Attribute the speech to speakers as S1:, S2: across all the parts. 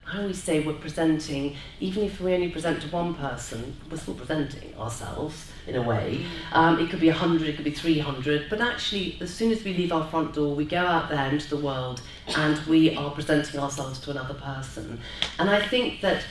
S1: I always say we're presenting, even if we only present to one person, we're still presenting ourselves in a way. It could be 100, it could be 300, but actually as soon as we leave our front door, we go out there into the world and we are presenting ourselves to another person. And I think that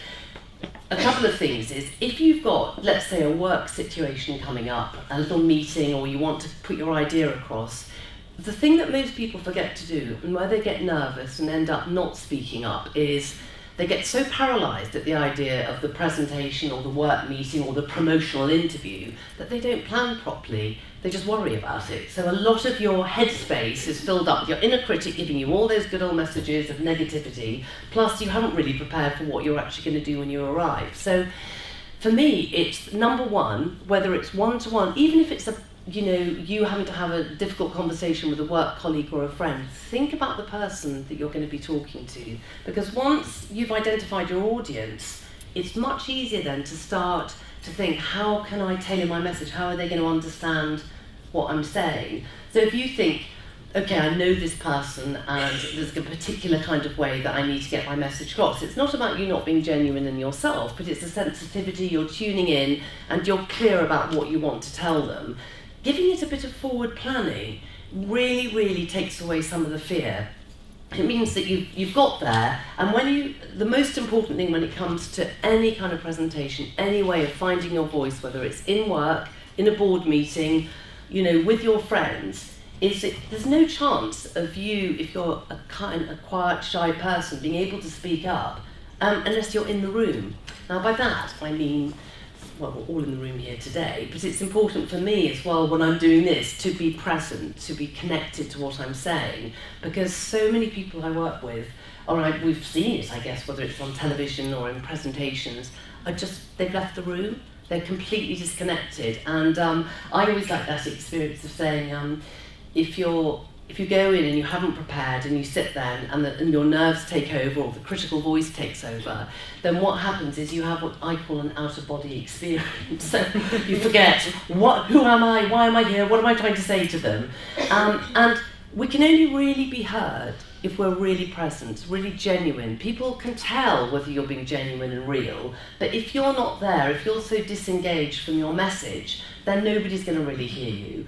S1: a couple of things is, if you've got, let's say, a work situation coming up, a little meeting, or you want to put your idea across, the thing that most people forget to do, and where they get nervous and end up not speaking up, is they get so paralysed at the idea of the presentation or the work meeting or the promotional interview that they don't plan properly. They just worry about it. So a lot of your headspace is filled up with your inner critic giving you all those good old messages of negativity, plus you haven't really prepared for what you're actually going to do when you arrive. So for me, it's number one, whether it's one-to-one, even if it's you having to have a difficult conversation with a work colleague or a friend, think about the person that you're going to be talking to. Because once you've identified your audience, it's much easier then to start to think, how can I tailor my message? How are they going to understand what I'm saying? So if you think, okay, I know this person and there's a particular kind of way that I need to get my message across. It's not about you not being genuine in yourself, but it's a sensitivity, you're tuning in and you're clear about what you want to tell them. Giving it a bit of forward planning really, really takes away some of the fear. It means that you've got there, and the most important thing when it comes to any kind of presentation, any way of finding your voice, whether it's in work, in a board meeting, with your friends, is that there's no chance of you, if you're a quiet, shy person, being able to speak up unless you're in the room. Now by that I mean, well, we're all in the room here today, but it's important for me as well when I'm doing this to be present, to be connected to what I'm saying, because so many people I work with, we've seen it, I guess, whether it's on television or in presentations, they've left the room, they're completely disconnected. And I always like that experience of saying, if you go in and you haven't prepared and you sit there and your nerves take over or the critical voice takes over, then what happens is you have what I call an out-of-body experience. So you forget, who am I, why am I here, what am I trying to say to them? And we can only really be heard if we're really present, really genuine. People can tell whether you're being genuine and real, but if you're not there, if you're so disengaged from your message, then nobody's going to really hear you.